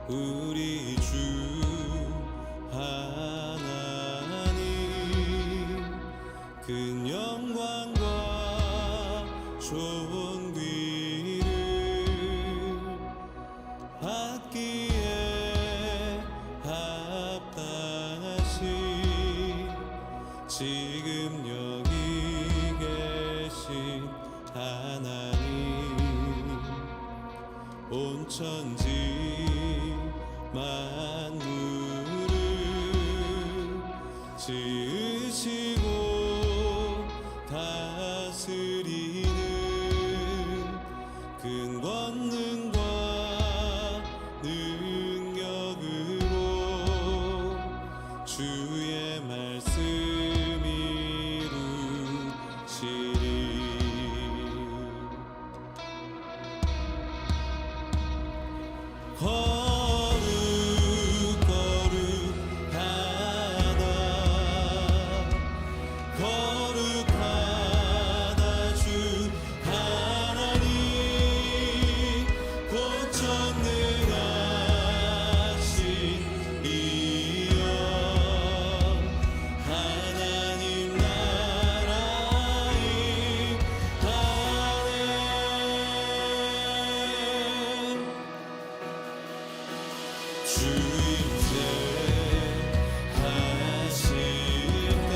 우리 주 하나님 큰 영광과 좋은 귀를 받기에 합당하신 지금 여기 계신 하나님 온 천지 만물을 지으시고 다스리는 큰 권능과 능력으로 주의 말씀 이루시리. 거룩하다 주 하나님 곧 전능하신 이여 하나님 나라의 하늘 주임새 하실 때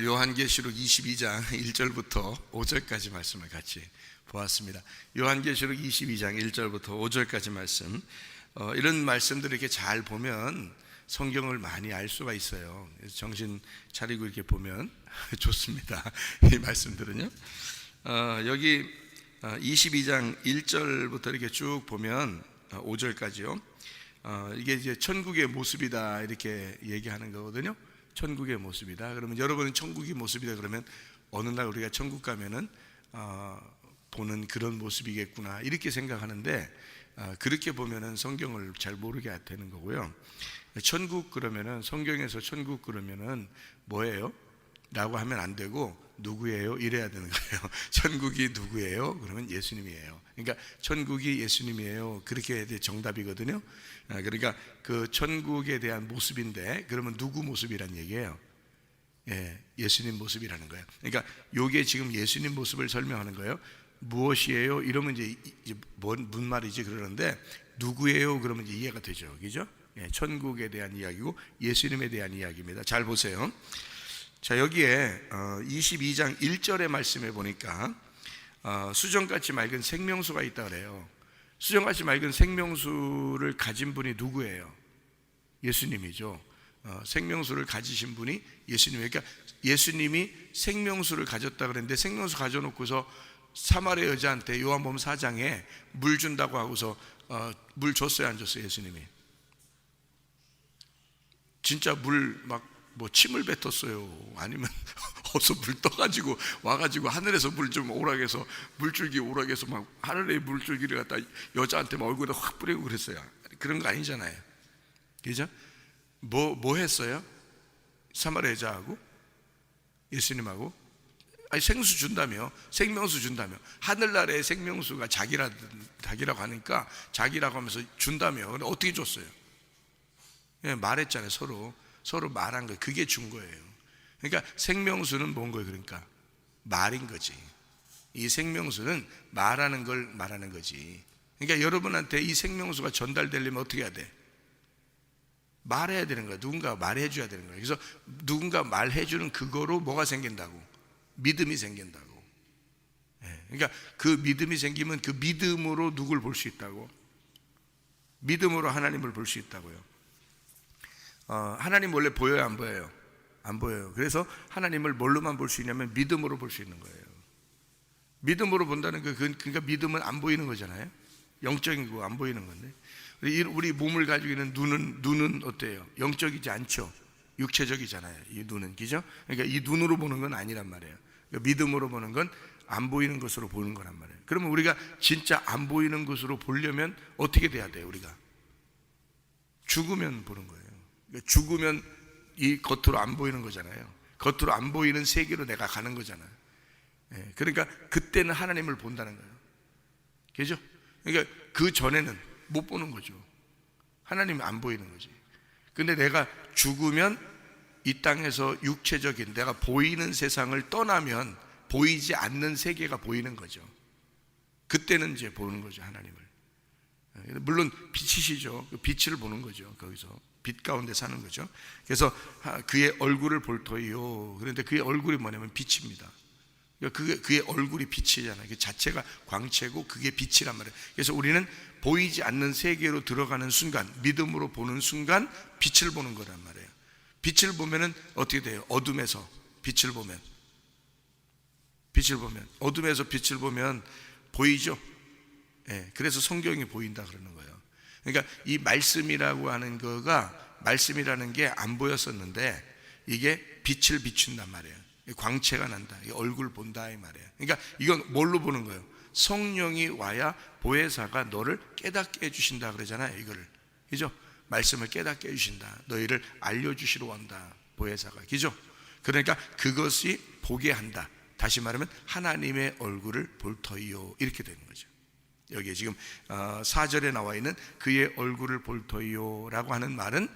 오늘 요한계시록 22장 1절부터 5절까지 말씀을 같이 보았습니다. 요한계시록 22장 1절부터 5절까지 말씀, 이런 말씀들을 이렇게 잘 보면 성경을 많이 알 수가 있어요. 그래서 정신 차리고 이렇게 보면 좋습니다. 이 말씀들은요. 여기 22장 1절부터 이렇게 쭉 보면 5절까지요. 이게 이제 천국의 모습이다 이렇게 얘기하는 거거든요. 천국의 모습이다. 그러면 여러분은 천국의 모습이다 그러면 어느 날 우리가 천국 가면은 보는 그런 모습이겠구나 이렇게 생각하는데, 그렇게 보면은 성경을 잘 모르게 되는 거고요. 천국 그러면은, 성경에서 천국 그러면은 뭐예요? 라고 하면 안 되고 누구예요? 이래야 되는 거예요. 천국이 누구예요? 그러면 예수님이에요. 그러니까 천국이 예수님이에요. 그렇게 정답이거든요. 그러니까 그 천국에 대한 모습인데, 그러면 누구 모습이란 얘기예요? 예수님 모습이라는 거예요. 그러니까 요게 지금 예수님 모습을 설명하는 거예요. 무엇이에요? 이러면 이제 뭔 말이지 그러는데, 누구예요? 그러면 이제 이해가 되죠. 그죠? 천국에 대한 이야기고 예수님에 대한 이야기입니다. 잘 보세요. 자, 여기에 22장 1절의 말씀에 보니까 수정같이 맑은 생명수가 있다 그래요. 수정같이 맑은 생명수를 가진 분이 누구예요? 예수님이죠. 생명수를 가지신 분이 예수님이에요. 그러니까 예수님이 생명수를 가졌다 그랬는데, 생명수 가져놓고서 사마리아 여자한테 요한복음 4장에 물 준다고 하고서 물 줬어요, 안 줬어요? 예수님이 진짜 물 막 뭐 침을 뱉었어요? 아니면 어서 물 떠가지고 와가지고 하늘에서 물 좀 오라고 해서 물줄기 오라고 해서 막 하늘의 물줄기를 갖다 여자한테 막 얼굴에 확 뿌리고 그랬어요? 그런 거 아니잖아요. 그죠? 뭐 했어요? 사마리아 여자하고 예수님하고 생수 준다며, 생명수 준다며, 하늘나라의 생명수가 자기라고 하니까 자기라고 하면서 준다며. 근데 어떻게 줬어요? 말했잖아요. 서로 말한 거예요. 그게 준 거예요. 그러니까 생명수는 뭔 거예요? 그러니까 말인 거지. 이 생명수는 말하는 걸 말하는 거지. 그러니까 여러분한테 이 생명수가 전달되려면 어떻게 해야 돼? 말해야 되는 거야. 누군가 말해줘야 되는 거야. 그래서 누군가 말해주는 그거로 뭐가 생긴다고? 믿음이 생긴다고. 그러니까 그 믿음이 생기면 그 믿음으로 누굴 볼 수 있다고? 믿음으로 하나님을 볼 수 있다고요. 하나님 원래 보여요, 안 보여요? 안 보여요. 그래서 하나님을 뭘로만 볼 수 있냐면 믿음으로 볼 수 있는 거예요. 믿음으로 본다는 거, 그러니까 믿음은 안 보이는 거잖아요. 영적인 거 안 보이는 건데, 우리 몸을 가지고 있는 눈은 어때요? 영적이지 않죠. 육체적이잖아요. 이 눈은, 그죠? 그러니까 이 눈으로 보는 건 아니란 말이에요. 그러니까 믿음으로 보는 건 안 보이는 것으로 보는 거란 말이에요. 그러면 우리가 진짜 안 보이는 것으로 보려면 어떻게 돼야 돼요? 우리가 죽으면 보는 거예요. 그러니까 죽으면 이 겉으로 안 보이는 거잖아요. 겉으로 안 보이는 세계로 내가 가는 거잖아요. 그러니까 그때는 하나님을 본다는 거예요. 그죠? 그러니까 그 전에는 못 보는 거죠. 하나님이 안 보이는 거지. 근데 내가 죽으면 이 땅에서 육체적인 내가 보이는 세상을 떠나면 보이지 않는 세계가 보이는 거죠. 그때는 이제 보는 거죠, 하나님을. 물론 빛이시죠. 빛을 보는 거죠. 거기서 빛 가운데 사는 거죠. 그래서 그의 얼굴을 볼 터이요. 그런데 그의 얼굴이 뭐냐면 빛입니다. 그의 얼굴이 빛이잖아요. 그 자체가 광채고 그게 빛이란 말이에요. 그래서 우리는 보이지 않는 세계로 들어가는 순간, 믿음으로 보는 순간 빛을 보는 거란 말이에요. 빛을 보면은 어떻게 돼요? 어둠에서 빛을 보면, 어둠에서 빛을 보면 보이죠. 그래서 성경이 보인다 그러는 거예요. 그러니까 이 말씀이라고 하는 거가, 말씀이라는 게 안 보였었는데 이게 빛을 비춘단 말이에요. 광채가 난다. 얼굴 본다 이 말이에요. 그러니까 이건 뭘로 보는 거예요? 성령이 와야 보혜사가 너를 깨닫게 해주신다 그러잖아요. 이거를, 그죠? 말씀을 깨닫게 해주신다. 너희를 알려주시러 온다, 보혜사가, 그죠? 그러니까 그것이 보게 한다. 다시 말하면 하나님의 얼굴을 볼 터이요, 이렇게 되는 거죠. 여기에 지금 4절에 나와 있는 그의 얼굴을 볼 터이요 라고 하는 말은,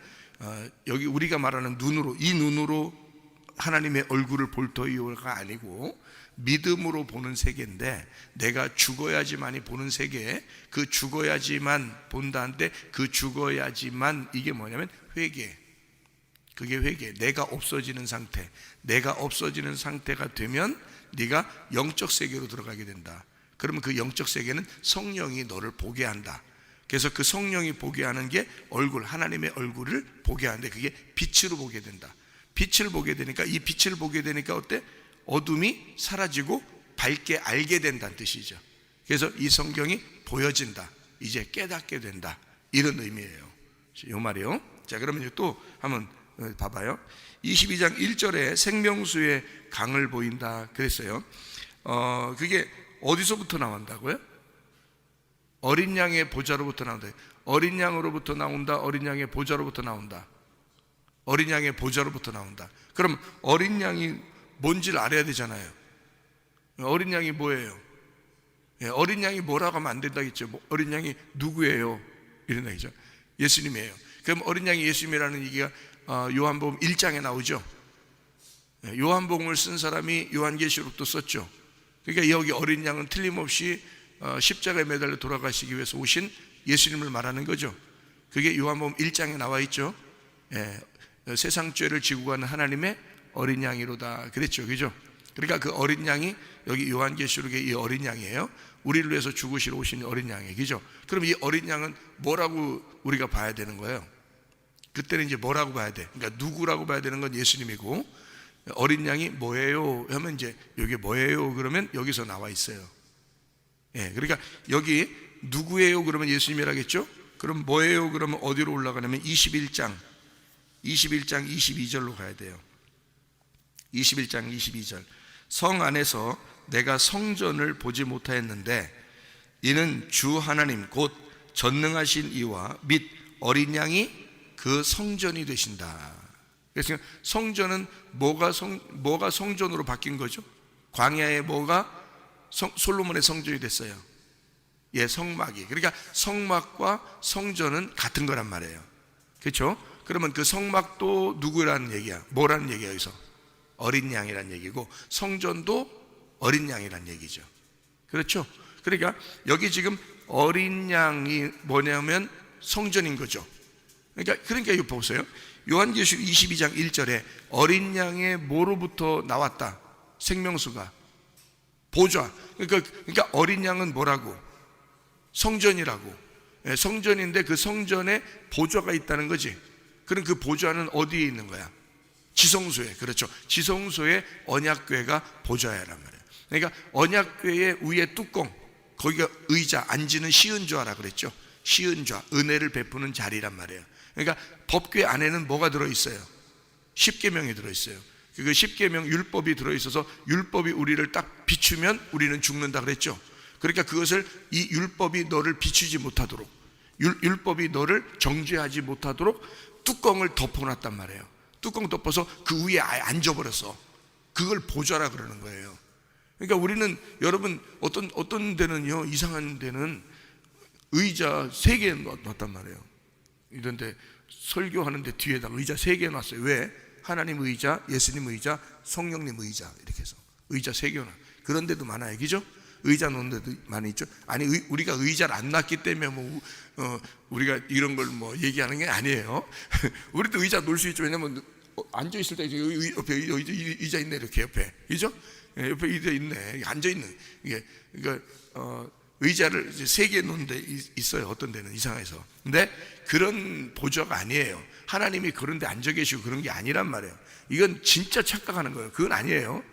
여기 우리가 말하는 눈으로, 이 눈으로 하나님의 얼굴을 볼 터이요가 아니고 믿음으로 보는 세계인데, 내가 죽어야지만이 보는 세계에, 그 죽어야지만 본다는데 그 죽어야지만 이게 뭐냐면 회개, 그게 회개. 내가 없어지는 상태. 내가 없어지는 상태가 되면 네가 영적 세계로 들어가게 된다. 그러면 그 영적 세계는 성령이 너를 보게 한다. 그래서 그 성령이 보게 하는 게 얼굴, 하나님의 얼굴을 보게 하는데 그게 빛으로 보게 된다. 빛을 보게 되니까, 이 빛을 보게 되니까 어때? 어둠이 사라지고 밝게 알게 된다는 뜻이죠. 그래서 이 성경이 보여진다. 이제 깨닫게 된다. 이런 의미예요. 이 말이요. 자, 그러면 또 한번 봐봐요. 22장 1절에 생명수의 강을 보인다 그랬어요. 그게 어디서부터 나온다고요? 어린 양의 보좌로부터 나온다. 어린 양으로부터 나온다. 어린 양의 보좌로부터 나온다. 어린 양의 보좌로부터 나온다. 그럼 어린 양이 뭔지를 알아야 되잖아요. 어린 양이 뭐예요? 어린 양이 뭐라고 하면 안 된다겠죠. 어린 양이 누구예요? 이런 얘기죠. 예수님이에요. 그럼 어린 양이 예수님이라는 얘기가 요한복음 1장에 나오죠. 요한복음을 쓴 사람이 요한계시록도 썼죠. 그러니까 여기 어린 양은 틀림없이 십자가에 매달려 돌아가시기 위해서 오신 예수님을 말하는 거죠. 그게 요한복음 1장에 나와 있죠. 세상 죄를 지고 가는 하나님의 어린 양이로다 그랬죠. 그죠? 그러니까 그 어린 양이 여기 요한계시록의 이 어린 양이에요. 우리를 위해서 죽으시러 오신 어린 양이에요. 그죠? 그럼 이 어린 양은 뭐라고 우리가 봐야 되는 거예요? 그때는 이제 뭐라고 봐야 돼? 그러니까 누구라고 봐야 되는 건 예수님이고, 어린 양이 뭐예요? 하면 이제 여기 뭐예요? 그러면 여기서 나와 있어요. 그러니까 여기 누구예요? 그러면 예수님이라겠죠? 그럼 뭐예요? 그러면 어디로 올라가냐면 21장 22절로 가야 돼요. 21장 22절. 성 안에서 내가 성전을 보지 못하였는데 이는 주 하나님 곧 전능하신 이와 및 어린 양이 그 성전이 되신다. 그래서 성전은 뭐가 성전으로 바뀐 거죠? 광야에 뭐가 솔로몬의 성전이 됐어요. 성막이. 그러니까 성막과 성전은 같은 거란 말이에요. 그렇죠? 그러면 그 성막도 누구라는 얘기야? 뭐라는 얘기야 여기서? 어린 양이란 얘기고, 성전도 어린 양이란 얘기죠. 그렇죠? 그러니까 여기 지금 어린 양이 뭐냐면 성전인 거죠. 그러니까 이거 보세요. 요한계시록 22장 1절에 어린 양의 뭐로부터 나왔다? 생명수가 보좌. 그러니까 어린 양은 뭐라고? 성전이라고. 성전인데 그 성전에 보좌가 있다는 거지. 그럼 그 보좌는 어디에 있는 거야? 지성소에. 그렇죠. 지성소에 언약궤가 보좌야란 말이에요. 그러니까 언약궤의 위에 뚜껑, 거기가 의자, 앉는 시은좌라 그랬죠. 시은좌, 은혜를 베푸는 자리란 말이에요. 그러니까 법궤 안에는 뭐가 들어있어요? 십계명이 들어있어요. 그 십계명 율법이 들어있어서 율법이 우리를 딱 비추면 우리는 죽는다 그랬죠. 그러니까 그것을 이 율법이 너를 비추지 못하도록, 율법이 너를 정죄하지 못하도록 뚜껑을 덮어놨단 말이에요. 뚜껑 덮어서 그 위에 아예 앉아버렸어. 그걸 보좌라 그러는 거예요. 그러니까 우리는, 여러분, 어떤 데는요, 이상한 데는 의자 3개 놨단 말이에요. 이런데 설교하는데 뒤에다가 의자 3개 놨어요. 왜? 하나님 의자, 예수님 의자, 성령님 의자, 이렇게 해서 의자 3개 놔. 그런 데도 많아요. 그죠? 의자 놓는 데도 많이 있죠. 아니, 우리가 의자를 안 놨기 때문에 우리가 이런 걸 얘기하는 게 아니에요. 우리도 의자 놓을 수 있죠. 왜냐면 앉아 있을 때 옆에 의자 있네, 이렇게 옆에. 그죠? 옆에 의자 있네. 앉아 있는. 이게 그러니까 의자를 3개 놓는 데 있어요. 어떤 데는 이상해서. 근데 그런 보좌가 아니에요. 하나님이 그런 데 앉아 계시고 그런 게 아니란 말이에요. 이건 진짜 착각하는 거예요. 그건 아니에요.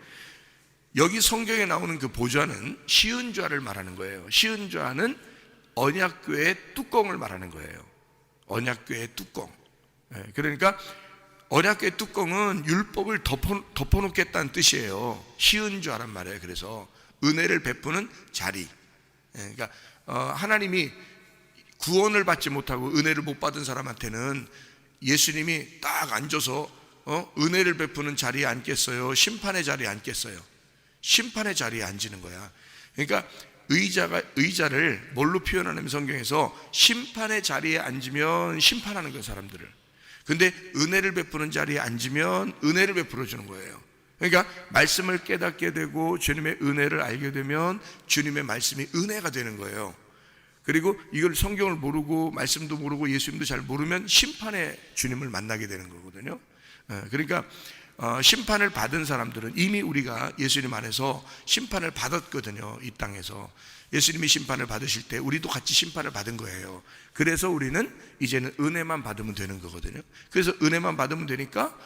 여기 성경에 나오는 그 보좌는 시은좌를 말하는 거예요. 시은좌는 언약궤의 뚜껑을 말하는 거예요. 언약궤의 뚜껑. 그러니까 언약궤의 뚜껑은 율법을 덮어놓겠다는 뜻이에요. 시은좌란 말이에요. 그래서 은혜를 베푸는 자리. 그러니까 하나님이 구원을 받지 못하고 은혜를 못 받은 사람한테는 예수님이 딱 앉아서 은혜를 베푸는 자리에 앉겠어요? 심판의 자리에 앉겠어요? 심판의 자리에 앉는 거야. 그러니까 의자를 뭘로 표현하냐면 성경에서 심판의 자리에 앉으면 심판하는 거예요, 사람들을. 근데 은혜를 베푸는 자리에 앉으면 은혜를 베풀어 주는 거예요. 그러니까 말씀을 깨닫게 되고 주님의 은혜를 알게 되면 주님의 말씀이 은혜가 되는 거예요. 그리고 이걸 성경을 모르고 말씀도 모르고 예수님도 잘 모르면 심판의 주님을 만나게 되는 거거든요. 그러니까 심판을 받은 사람들은 이미 우리가 예수님 안에서 심판을 받았거든요. 이 땅에서 예수님이 심판을 받으실 때 우리도 같이 심판을 받은 거예요. 그래서 우리는 이제는 은혜만 받으면 되는 거거든요. 그래서 은혜만 받으면 되니까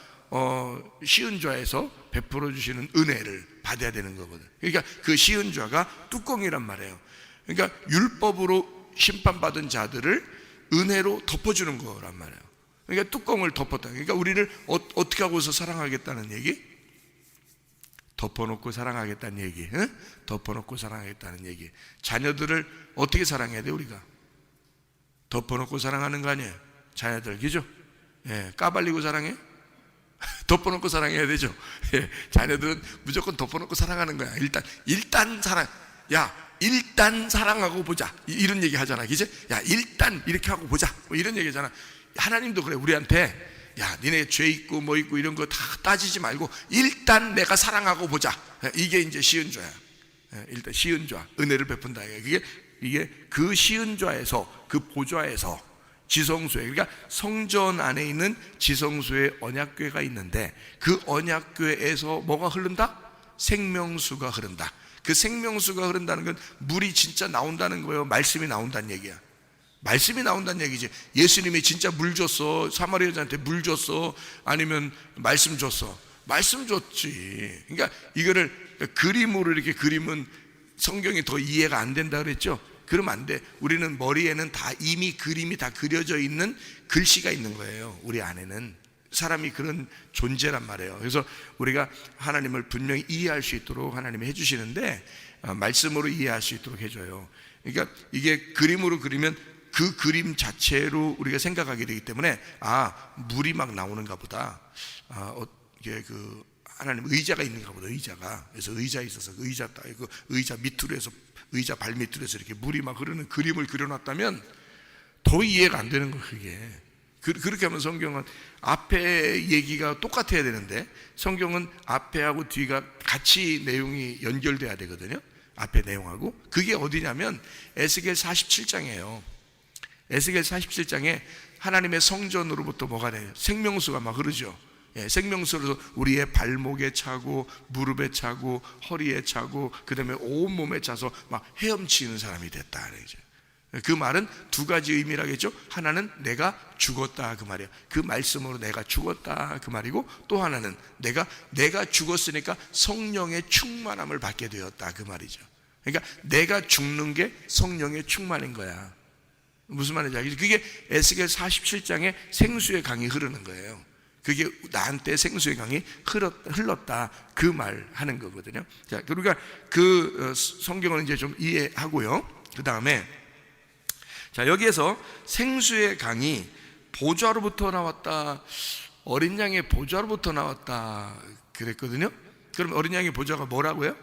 시은 좌에서 베풀어 주시는 은혜를 받아야 되는 거거든요. 그러니까 그 시은 좌가 뚜껑이란 말이에요. 그러니까 율법으로 심판받은 자들을 은혜로 덮어주는 거란 말이에요. 그러니까 뚜껑을 덮었다. 그러니까 우리를 어떻게 하고서 사랑하겠다는 얘기? 덮어놓고 사랑하겠다는 얘기. 응? 덮어놓고 사랑하겠다는 얘기. 자녀들을 어떻게 사랑해야 돼 우리가? 덮어놓고 사랑하는 거 아니에요? 자녀들, 그죠? 예, 까발리고 사랑해? 덮어놓고 사랑해야 되죠. 예, 자녀들은 무조건 덮어놓고 사랑하는 거야. 일단 사랑. 야, 일단 사랑하고 보자. 이런 얘기 하잖아, 그죠? 야, 일단 이렇게 하고 보자. 뭐 이런 얘기 하잖아. 하나님도 그래. 우리한테 야, 니네 죄 있고 뭐 있고 이런 거 다 따지지 말고 일단 내가 사랑하고 보자. 이게 이제 시은좌야. 일단 시은좌, 은혜를 베푼다. 이게 그 시은좌에서, 그 보좌에서 지성소에, 그러니까 성전 안에 있는 지성소에 언약궤가 있는데 그 언약궤에서 뭐가 흐른다? 생명수가 흐른다. 그 생명수가 흐른다는 건 물이 진짜 나온다는 거예요? 말씀이 나온다는 얘기야? 말씀이 나온다는 얘기지. 예수님이 진짜 물 줬어? 사마리 여자한테 물 줬어? 아니면 말씀 줬어? 말씀 줬지. 그러니까 이거를 그림으로 이렇게 그리면 성경이 더 이해가 안 된다 그랬죠? 그러면 안 돼. 우리는 머리에는 다 이미 그림이 다 그려져 있는 글씨가 있는 거예요. 우리 안에는 사람이 그런 존재란 말이에요. 그래서 우리가 하나님을 분명히 이해할 수 있도록 하나님이 해주시는데 말씀으로 이해할 수 있도록 해줘요. 그러니까 이게 그림으로 그리면 그 그림 자체로 우리가 생각하게 되기 때문에 물이 막 나오는가 보다. 이게 그 하나님 의자가 있는가 보다. 의자가. 그래서 의자에 있어서 그 의자 밑으로 해서 의자 발 밑으로 해서 이렇게 물이 막 흐르는 그림을 그려놨다면 더 이해가 안 되는 거예요. 그게 그렇게 하면 성경은 앞에 얘기가 똑같아야 되는데 성경은 앞에하고 뒤가 같이 내용이 연결돼야 되거든요. 앞에 내용하고. 그게 어디냐면 에스겔 47장이에요 에스겔 47장에 하나님의 성전으로부터 뭐가 돼요? 생명수가 막 흐르죠. 예, 생명수로 우리의 발목에 차고 무릎에 차고 허리에 차고 그 다음에 온몸에 차서 막 헤엄치는 사람이 됐다. 그 말은 두 가지 의미라겠죠. 하나는 내가 죽었다 그 말이에요. 그 말씀으로 내가 죽었다 그 말이고, 또 하나는 내가 죽었으니까 성령의 충만함을 받게 되었다 그 말이죠. 그러니까 내가 죽는 게 성령의 충만인 거야. 무슨 말인지 알겠죠? 그게 에스겔 47장에 생수의 강이 흐르는 거예요. 그게 나한테 생수의 강이 흘렀다 그 말 하는 거거든요. 자, 그러니까 그 성경을 이제 좀 이해하고요. 그 다음에 자, 여기에서 생수의 강이 보좌로부터 나왔다, 어린 양의 보좌로부터 나왔다 그랬거든요. 그럼 어린 양의 보좌가 뭐라고요?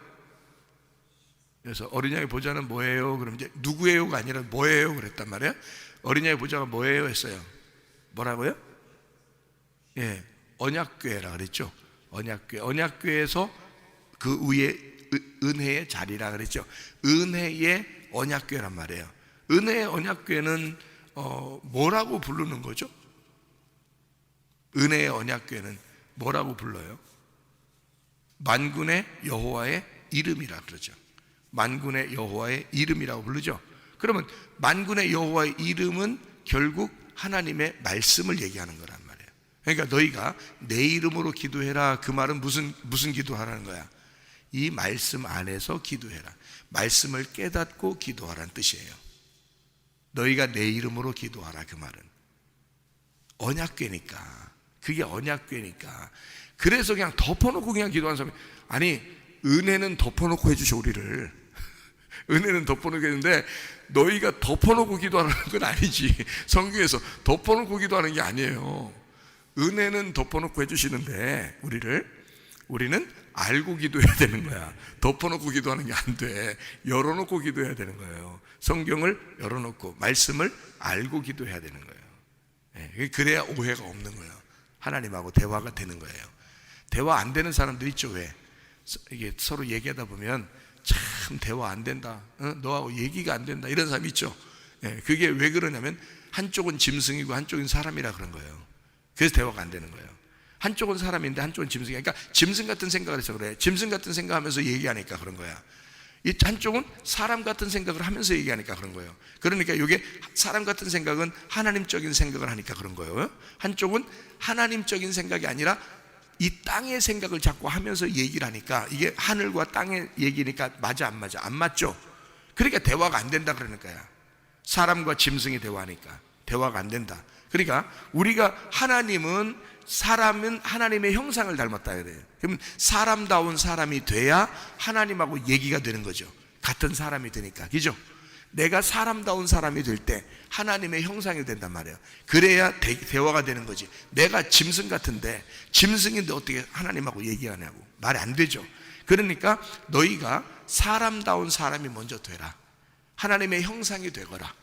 그래서 어린 양의 보좌는 뭐예요? 그럼 이제 누구예요가 아니라 뭐예요? 그랬단 말이에요. 어린 양의 보좌가 뭐예요? 했어요. 뭐라고요? 예, 언약궤라 그랬죠. 언약궤에서 그 위에 은혜의 자리라 그랬죠. 은혜의 언약궤란 말이에요. 은혜의 언약궤는 뭐라고 부르는 거죠? 은혜의 언약궤는 뭐라고 불러요? 만군의 여호와의 이름이라 그러죠. 만군의 여호와의 이름이라고 부르죠. 그러면 만군의 여호와의 이름은 결국 하나님의 말씀을 얘기하는 거란 말이에요. 그러니까 너희가 내 이름으로 기도해라. 그 말은 무슨 기도하라는 거야? 이 말씀 안에서 기도해라. 말씀을 깨닫고 기도하라는 뜻이에요. 너희가 내 이름으로 기도하라 그 말은 언약궤니까. 그게 언약궤니까. 그래서 그냥 덮어놓고 그냥 기도하는 사람이, 아니 은혜는 덮어놓고 해주셔 우리를. 은혜는 덮어놓고 했는데 너희가 덮어놓고 기도하는 건 아니지. 성경에서 덮어놓고 기도하는 게 아니에요. 은혜는 덮어놓고 해주시는데 우리는 알고 기도해야 되는 거야. 덮어놓고 기도하는 게 안 돼. 열어놓고 기도해야 되는 거예요. 성경을 열어놓고 말씀을 알고 기도해야 되는 거예요. 그래야 오해가 없는 거예요. 하나님하고 대화가 되는 거예요. 대화 안 되는 사람들 있죠. 왜? 이게 서로 얘기하다 보면 참 대화 안 된다, 너하고 얘기가 안 된다, 이런 사람이 있죠. 그게 왜 그러냐면 한쪽은 짐승이고 한쪽은 사람이라 그런 거예요. 그래서 대화가 안 되는 거예요. 한쪽은 사람인데 한쪽은 짐승이야. 그러니까 짐승 같은 생각을 해서 그래. 짐승 같은 생각하면서 얘기하니까 그런 거야. 이 한쪽은 사람 같은 생각을 하면서 얘기하니까 그런 거예요. 그러니까 이게 사람 같은 생각은 하나님적인 생각을 하니까 그런 거예요. 한쪽은 하나님적인 생각이 아니라 이 땅의 생각을 자꾸 하면서 얘기를 하니까 이게 하늘과 땅의 얘기니까 맞아 안 맞아? 안 맞죠? 그러니까 대화가 안 된다 그러는 거야. 사람과 짐승이 대화하니까 대화가 안 된다. 그러니까 우리가 사람은 하나님의 형상을 닮았다 그래요. 그러면 사람다운 사람이 돼야 하나님하고 얘기가 되는 거죠. 같은 사람이 되니까. 그죠? 내가 사람다운 사람이 될 때 하나님의 형상이 된단 말이에요. 그래야 대화가 되는 거지. 내가 짐승 같은데 짐승인데 어떻게 하나님하고 얘기하냐고. 말이 안 되죠. 그러니까 너희가 사람다운 사람이 먼저 되라. 하나님의 형상이 되거라.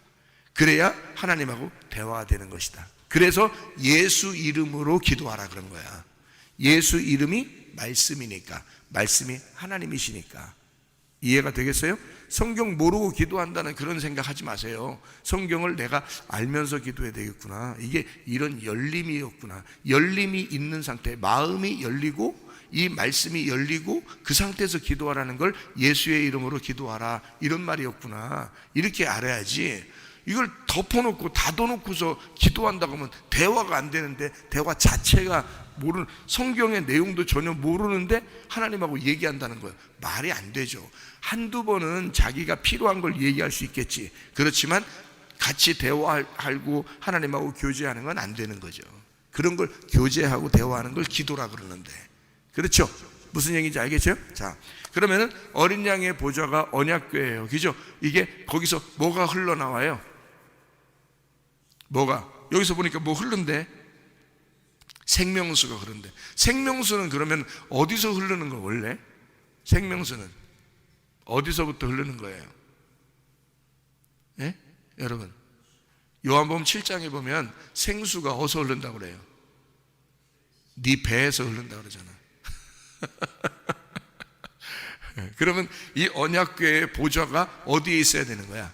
그래야 하나님하고 대화가 되는 것이다. 그래서 예수 이름으로 기도하라 그런 거야. 예수 이름이 말씀이니까, 말씀이 하나님이시니까. 이해가 되겠어요? 성경 모르고 기도한다는 그런 생각하지 마세요. 성경을 내가 알면서 기도해야 되겠구나. 이게 이런 열림이었구나. 열림이 있는 상태, 마음이 열리고 이 말씀이 열리고 그 상태에서 기도하라는 걸 예수의 이름으로 기도하라 이런 말이었구나. 이렇게 알아야지. 이걸 덮어놓고 닫아놓고서 기도한다고 하면 대화가 안 되는데, 대화 자체가 모르는, 성경의 내용도 전혀 모르는데 하나님하고 얘기한다는 거예요. 말이 안 되죠. 한두 번은 자기가 필요한 걸 얘기할 수 있겠지. 그렇지만 같이 대화하고 하나님하고 교제하는 건 안 되는 거죠. 그런 걸 교제하고 대화하는 걸 기도라 그러는데, 그렇죠? 무슨 얘기인지 알겠죠? 자, 그러면은 어린 양의 보좌가 언약궤예요. 그죠? 이게 거기서 뭐가 흘러나와요? 뭐가? 여기서 보니까 뭐 흐른데? 생명수가 흐른데. 생명수는 그러면 어디서 흐르는 거 원래? 생명수는 어디서부터 흐르는 거예요? 예? 여러분, 요한복음 7장에 보면 생수가 어디서 흐른다고 그래요? 네 배에서 흐른다고 그러잖아. 그러면 이 언약궤의 보좌가 어디에 있어야 되는 거야?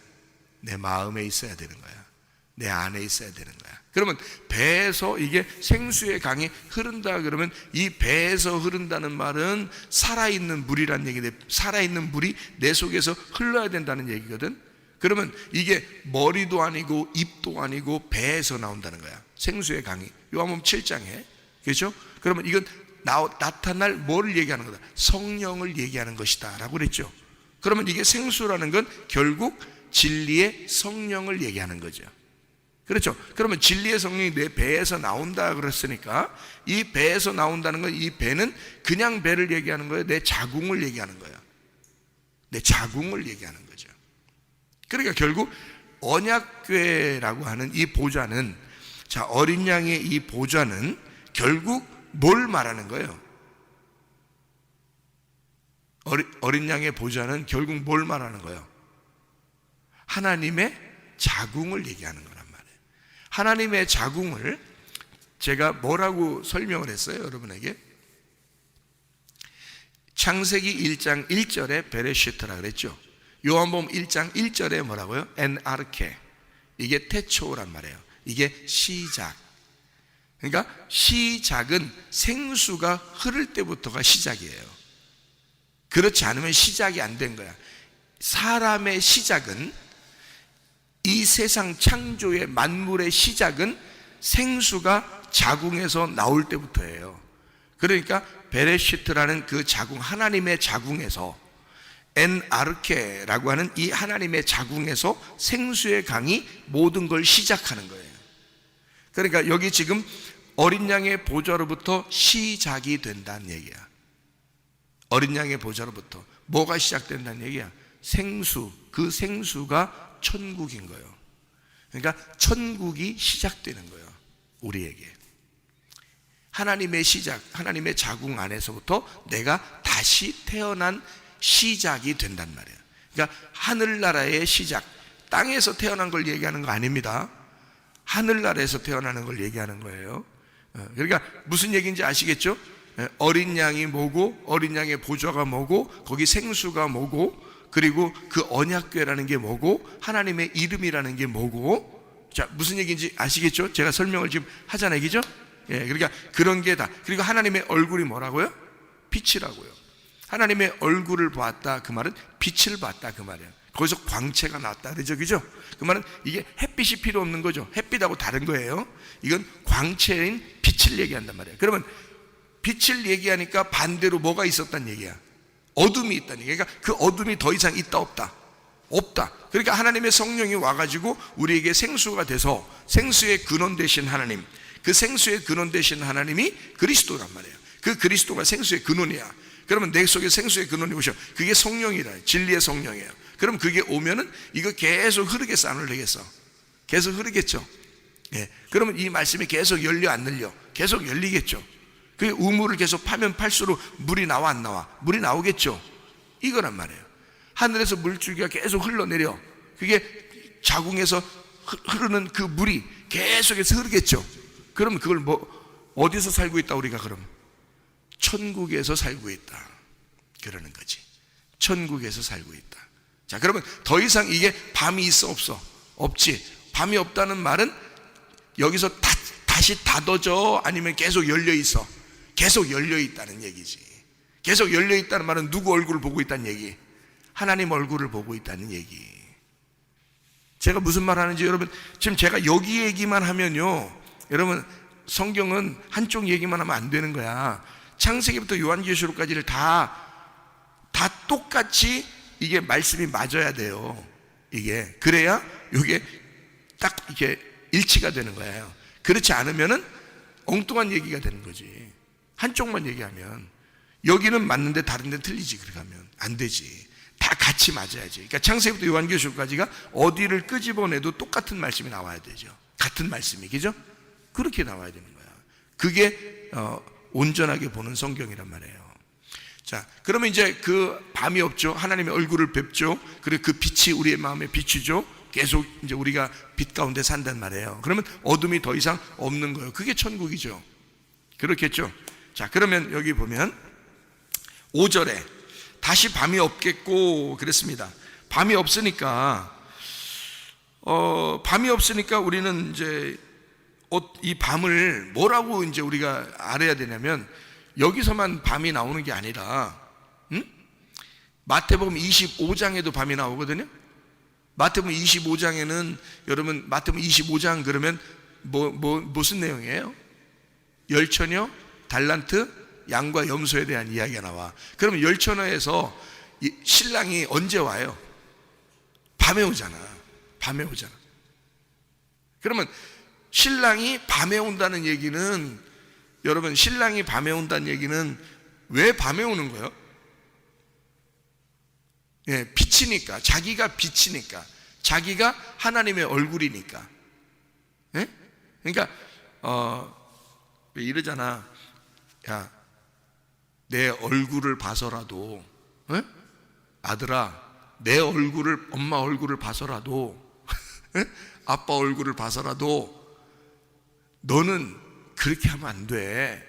내 마음에 있어야 되는 거야. 내 안에 있어야 되는 거야. 그러면 배에서 이게 생수의 강이 흐른다 그러면 이 배에서 흐른다는 말은 살아있는 물이란 얘기인데, 살아있는 물이 내 속에서 흘러야 된다는 얘기거든. 그러면 이게 머리도 아니고 입도 아니고 배에서 나온다는 거야. 생수의 강이 요한복음 7장에. 그렇죠? 그러면 이건 나타날 뭐를 얘기하는 거다? 성령을 얘기하는 것이다 라고 그랬죠. 그러면 이게 생수라는 건 결국 진리의 성령을 얘기하는 거죠. 그렇죠? 그러면 진리의 성령이 내 배에서 나온다 그랬으니까 이 배에서 나온다는 건, 이 배는 그냥 배를 얘기하는 거예요? 내 자궁을 얘기하는 거예요? 내 자궁을 얘기하는 거죠. 그러니까 결국 언약궤라고 하는 이 보좌는, 자, 어린 양의 이 보좌는 결국 뭘 말하는 거예요? 어린 양의 보좌는 결국 뭘 말하는 거예요? 하나님의 자궁을 얘기하는 거란 말이에요. 하나님의 자궁을 제가 뭐라고 설명을 했어요, 여러분에게? 창세기 1장 1절에 베레시트라 그랬죠. 요한복음 1장 1절에 뭐라고요? 엔아르케. 이게 태초란 말이에요. 이게 시작. 그러니까 시작은 생수가 흐를 때부터가 시작이에요. 그렇지 않으면 시작이 안 된 거야. 사람의 시작은, 이 세상 창조의 만물의 시작은 생수가 자궁에서 나올 때부터예요. 그러니까 베레시트라는 그 자궁, 하나님의 자궁에서, 엔아르케라고 하는 이 하나님의 자궁에서 생수의 강이 모든 걸 시작하는 거예요. 그러니까 여기 지금 어린 양의 보좌로부터 시작이 된다는 얘기야. 어린 양의 보좌로부터 뭐가 시작된다는 얘기야? 생수, 그 생수가 천국인 거예요. 그러니까 천국이 시작되는 거예요, 우리에게. 하나님의 시작, 하나님의 자궁 안에서부터 내가 다시 태어난 시작이 된단 말이에요. 그러니까 하늘나라의 시작, 땅에서 태어난 걸 얘기하는 거 아닙니다. 하늘나라에서 태어나는 걸 얘기하는 거예요. 그러니까 무슨 얘기인지 아시겠죠? 어린 양이 뭐고, 어린 양의 보좌가 뭐고, 거기 생수가 뭐고, 그리고 그 언약궤라는 게 뭐고, 하나님의 이름이라는 게 뭐고. 자, 무슨 얘기인지 아시겠죠? 제가 설명을 지금 하잖아요, 그죠? 예, 그러니까 그런 게 다. 그리고 하나님의 얼굴이 뭐라고요? 빛이라고요. 하나님의 얼굴을 보았다 그 말은 빛을 봤다 그 말이에요. 거기서 광채가 났다 그러죠, 그죠? 그 말은 이게 햇빛이 필요 없는 거죠. 햇빛하고 다른 거예요. 이건 광채인 빛을 얘기한단 말이에요. 그러면 빛을 얘기하니까 반대로 뭐가 있었단 얘기야? 어둠이 있다는 얘기야. 그러니까 그 어둠이 더 이상 있다 없다? 없다. 그러니까 하나님의 성령이 와가지고 우리에게 생수가 돼서 생수의 근원 되신 하나님, 그 생수의 근원 되신 하나님이 그리스도란 말이에요. 그 그리스도가 생수의 근원이야. 그러면 내 속에 생수의 근원이 오셔. 그게 성령이라, 진리의 성령이에요. 그럼 그게 오면은 이거 계속 흐르겠어, 안 흐르겠어? 계속 흐르겠죠. 예. 그러면 이 말씀이 계속 열려, 안 열려? 계속 열리겠죠. 그 우물을 계속 파면 팔수록 물이 나와, 안 나와? 물이 나오겠죠. 이거란 말이에요. 하늘에서 물줄기가 계속 흘러내려. 그게 자궁에서 흐르는 그 물이 계속해서 흐르겠죠. 그럼 그걸 어디서 살고 있다 우리가? 그럼 천국에서 살고 있다 그러는 거지. 천국에서 살고 있다. 자, 그러면 더 이상 이게 밤이 있어 없어? 없지. 밤이 없다는 말은 여기서 다시 닫아져? 아니면 계속 열려 있어? 계속 열려 있다는 얘기지. 계속 열려 있다는 말은 누구 얼굴을 보고 있다는 얘기? 하나님 얼굴을 보고 있다는 얘기. 제가 무슨 말 하는지 여러분, 지금 제가 여기 얘기만 하면요, 여러분 성경은 한쪽 얘기만 하면 안 되는 거야. 창세기부터 요한계시록까지를 다 똑같이 이게 말씀이 맞아야 돼요. 이게 그래야 이게 딱 이렇게 일치가 되는 거예요. 그렇지 않으면은 엉뚱한 얘기가 되는 거지. 한쪽만 얘기하면 여기는 맞는데 다른 데는 틀리지. 그렇게 하면 안 되지. 다 같이 맞아야지. 그러니까 창세기부터 요한계시록까지가 어디를 끄집어내도 똑같은 말씀이 나와야 되죠. 같은 말씀이, 그죠? 그렇게 나와야 되는 거야. 그게 온전하게 보는 성경이란 말이에요. 자, 그러면 이제 그 밤이 없죠. 하나님의 얼굴을 뵙죠. 그리고 그 빛이 우리의 마음에 비추죠. 계속 이제 우리가 빛 가운데 산단 말이에요. 그러면 어둠이 더 이상 없는 거예요. 그게 천국이죠. 그렇겠죠. 자, 그러면 여기 보면 5절에 다시 밤이 없겠고 그랬습니다. 밤이 없으니까 우리는 이제 이 밤을 뭐라고 이제 우리가 알아야 되냐면, 여기서만 밤이 나오는 게 아니라, 마태복음 25장에도 밤이 나오거든요. 마태복음 25장에는 여러분, 마태복음 25장 그러면 무슨 내용이에요? 열처녀, 달란트, 양과 염소에 대한 이야기가 나와. 그러면 열처녀에서 신랑이 언제 와요? 밤에 오잖아. 밤에 오잖아. 그러면 신랑이 밤에 온다는 얘기는, 여러분 신랑이 밤에 온다는 얘기는 왜 밤에 오는 거예요? 예, 빛이니까. 자기가 빛이니까. 자기가 하나님의 얼굴이니까. 예? 그러니까 왜 이러잖아. 야, 내 얼굴을 봐서라도, 예? 아들아, 내 얼굴을, 엄마 얼굴을 봐서라도, 예? 아빠 얼굴을 봐서라도 너는 그렇게 하면 안 돼.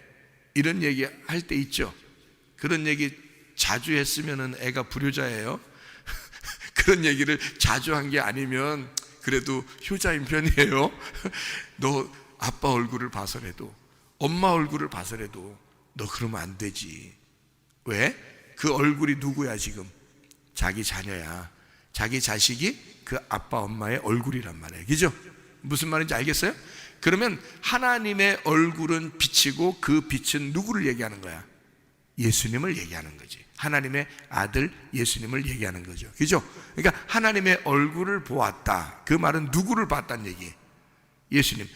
이런 얘기 할 때 있죠. 그런 얘기 자주 했으면 애가 불효자예요. 그런 얘기를 자주 한 게 아니면 그래도 효자인 편이에요. 너 아빠 얼굴을 봐서라도, 엄마 얼굴을 봐서라도 너 그러면 안 되지. 왜? 그 얼굴이 누구야 지금? 자기 자녀야. 자기 자식이 그 아빠 엄마의 얼굴이란 말이에요. 그죠? 무슨 말인지 알겠어요? 그러면 하나님의 얼굴은 빛이고 그 빛은 누구를 얘기하는 거야? 예수님을 얘기하는 거지. 하나님의 아들 예수님을 얘기하는 거죠. 그죠? 그러니까 하나님의 얼굴을 보았다. 그 말은 누구를 봤다는 얘기? 예수님.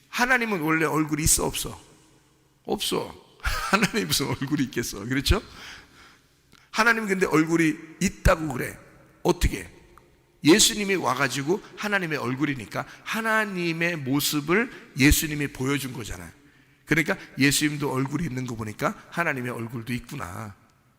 하나님은 원래 얼굴이 있어 없어? 없어. 하나님이 무슨 얼굴이 있겠어? 그렇죠? 하나님 근데 얼굴이 있다고 그래. 어떻게? 예수님이 와가지고 하나님의 얼굴이니까 하나님의 모습을 예수님이 보여준 거잖아요. 그러니까 예수님도 얼굴이 있는 거 보니까 하나님의 얼굴도 있구나,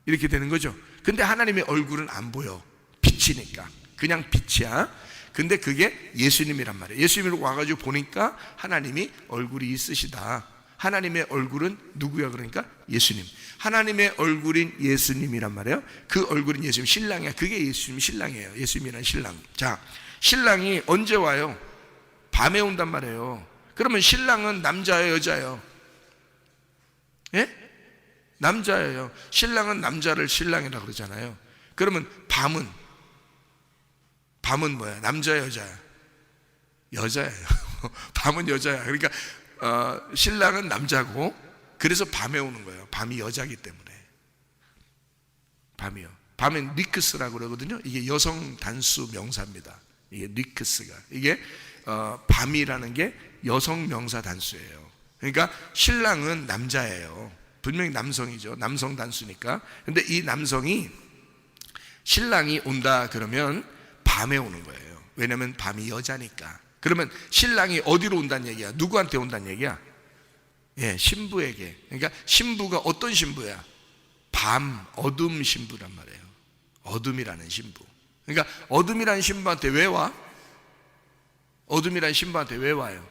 이렇게 되는 거죠. 근데 하나님의 얼굴은 안 보여. 빛이니까. 그냥 빛이야. 근데 그게 예수님이란 말이에요. 예수님이 와가지고 보니까 하나님이 얼굴이 있으시다. 하나님의 얼굴은 누구야? 그러니까 예수님. 하나님의 얼굴인 예수님이란 말이에요. 그 얼굴인 예수님, 신랑이야. 그게 예수님 신랑이에요. 예수님이란 신랑. 자, 신랑이 언제 와요? 밤에 온단 말이에요. 그러면 신랑은 남자예요, 여자예요? 예? 남자예요. 신랑은 남자를 신랑이라고 그러잖아요. 그러면 밤은 뭐야? 남자야, 여자야? 여자예요. 밤은 여자야. 그러니까 신랑은 남자고, 그래서 밤에 오는 거예요. 밤이 여자기 때문에. 밤이요. 밤엔 니크스라고 그러거든요. 이게 여성 단수 명사입니다. 이게 니크스가, 이게 밤이라는 게 여성 명사 단수예요. 그러니까 신랑은 남자예요. 분명히 남성이죠. 남성 단수니까. 근데 이 남성이, 신랑이 온다 그러면 밤에 오는 거예요. 왜냐하면 밤이 여자니까. 그러면 신랑이 어디로 온다는 얘기야? 누구한테 온다는 얘기야? 예, 신부에게. 그러니까 신부가 어떤 신부야? 밤, 어둠 신부란 말이에요. 어둠이라는 신부. 그러니까 어둠이라는 신부한테 왜 와? 어둠이라는 신부한테 왜 와요?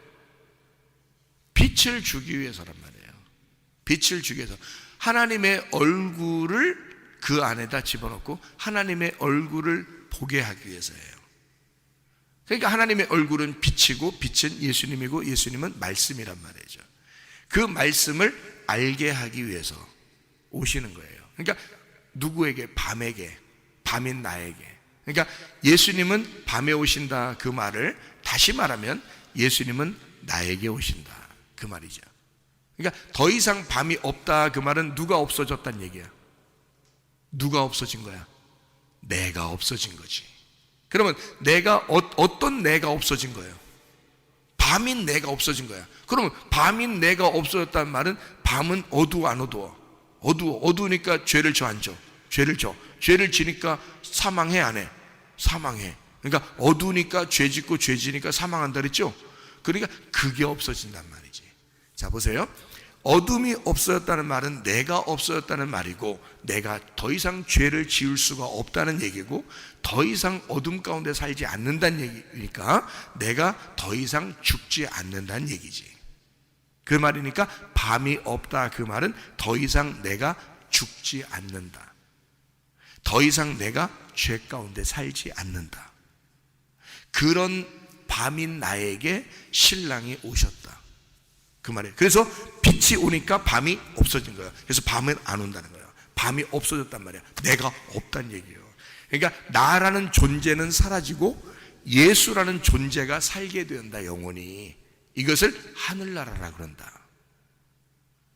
빛을 주기 위해서란 말이에요. 빛을 주기 위해서. 하나님의 얼굴을 그 안에다 집어넣고 하나님의 얼굴을 보게 하기 위해서예요. 그러니까 하나님의 얼굴은 빛이고, 빛은 예수님이고, 예수님은 말씀이란 말이죠. 그 말씀을 알게 하기 위해서 오시는 거예요. 그러니까 누구에게? 밤에게, 밤인 나에게. 그러니까 예수님은 밤에 오신다, 그 말을 다시 말하면 예수님은 나에게 오신다, 그 말이죠. 그러니까 더 이상 밤이 없다, 그 말은 누가 없어졌다는 얘기야? 누가 없어진 거야? 내가 없어진 거지. 그러면 내가 어떤 내가 없어진 거예요? 밤인 내가 없어진 거야. 그러면 밤인 내가 없어졌다는 말은, 밤은 어두워 안 어두워? 어두우니까 죄를 져 안 져? 죄를 져. 죄를 지니까 사망해 안 해? 사망해. 그러니까 어두우니까 죄 짓고, 죄 지니까 사망한다 그랬죠? 그러니까 그게 없어진단 말이지. 자, 보세요. 어둠이 없어졌다는 말은 내가 없어졌다는 말이고, 내가 더 이상 죄를 지을 수가 없다는 얘기고, 더 이상 어둠 가운데 살지 않는다는 얘기니까 내가 더 이상 죽지 않는다는 얘기지. 그 말이니까 밤이 없다, 그 말은 더 이상 내가 죽지 않는다, 더 이상 내가 죄 가운데 살지 않는다. 그런 밤인 나에게 신랑이 오셨다, 그 말이에요. 그래서 빛이 오니까 밤이 없어진 거예요. 그래서 밤은 안 온다는 거예요. 밤이 없어졌단 말이에요. 내가 없다는 얘기예요. 그러니까 나라는 존재는 사라지고 예수라는 존재가 살게 된다, 영원히. 이것을 하늘나라라 그런다.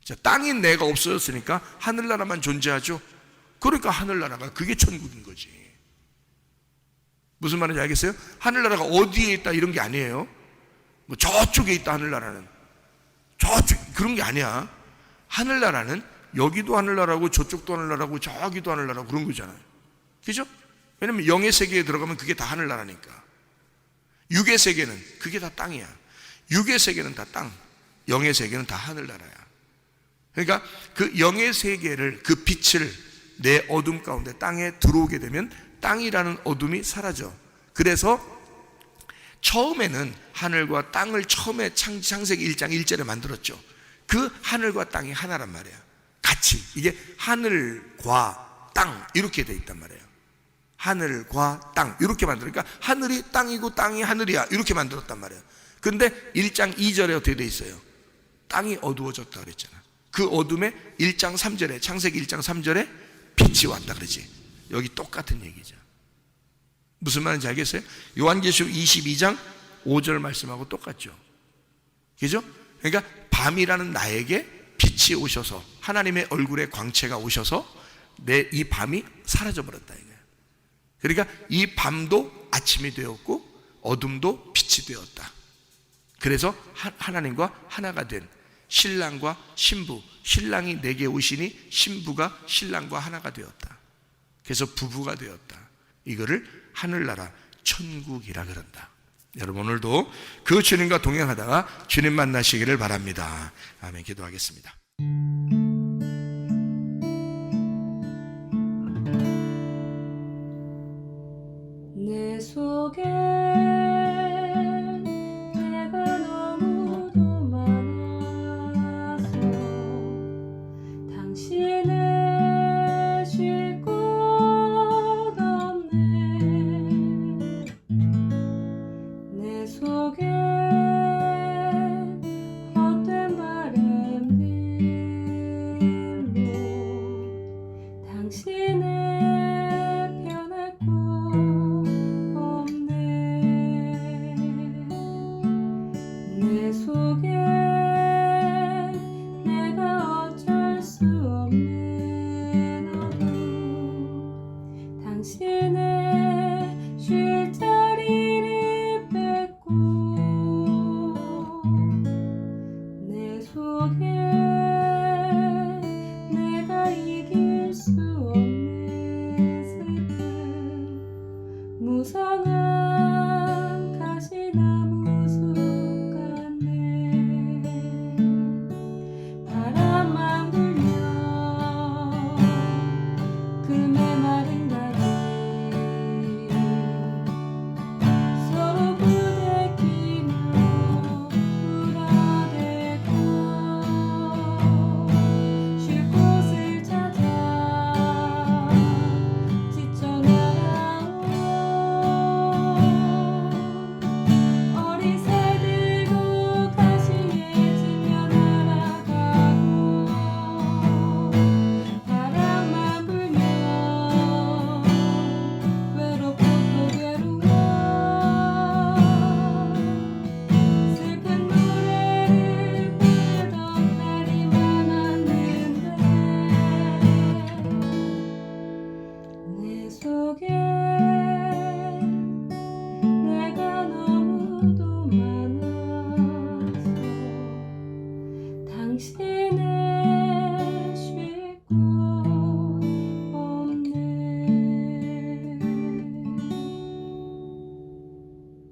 자, 땅인 내가 없어졌으니까 하늘나라만 존재하죠. 그러니까 하늘나라가, 그게 천국인 거지. 무슨 말인지 알겠어요? 하늘나라가 어디에 있다 이런 게 아니에요. 뭐 저쪽에 있다, 하늘나라는. 저쪽, 그런 게 아니야. 하늘나라는 여기도 하늘나라고, 저쪽도 하늘나라고, 저기도 하늘나라고, 그런 거잖아요. 그죠? 왜냐면 영의 세계에 들어가면 그게 다 하늘나라니까. 육의 세계는 그게 다 땅이야. 육의 세계는 다 땅, 영의 세계는 다 하늘나라야. 그러니까 그 영의 세계를, 그 빛을 내 어둠 가운데 땅에 들어오게 되면 땅이라는 어둠이 사라져. 그래서 처음에는 하늘과 땅을 처음에 창세기 1장 1절에 만들었죠. 그 하늘과 땅이 하나란 말이야. 같이. 이게 하늘과 땅 이렇게 돼 있단 말이에요. 하늘과 땅 이렇게 만들으니까 하늘이 땅이고 땅이 하늘이야, 이렇게 만들었단 말이에요. 근데 1장 2절에 어떻게 돼 있어요? 땅이 어두워졌다 그랬잖아. 그 어둠에 1장 3절에, 창세기 1장 3절에 빛이 왔다 그러지. 여기 똑같은 얘기죠. 무슨 말인지 알겠어요? 요한계시록 22장 5절 말씀하고 똑같죠. 그죠? 그러니까 밤이라는 나에게 빛이 오셔서, 하나님의 얼굴의 광채가 오셔서 내 이 밤이 사라져 버렸다 이거예요. 그러니까 이 밤도 아침이 되었고 어둠도 빛이 되었다. 그래서 하나님과 하나가 된 신랑과 신부, 신랑이 내게 오시니 신부가 신랑과 하나가 되었다. 그래서 부부가 되었다. 이거를 하늘나라, 천국이라 그런다. 여러분, 오늘도 그 주님과 동행하다가 주님 만나시기를 바랍니다. 아멘. 기도하겠습니다. 내 속에 내가 너무도 많아서 당신을 쉴 곳 없네. 내 속에 헛된 바램들 무성한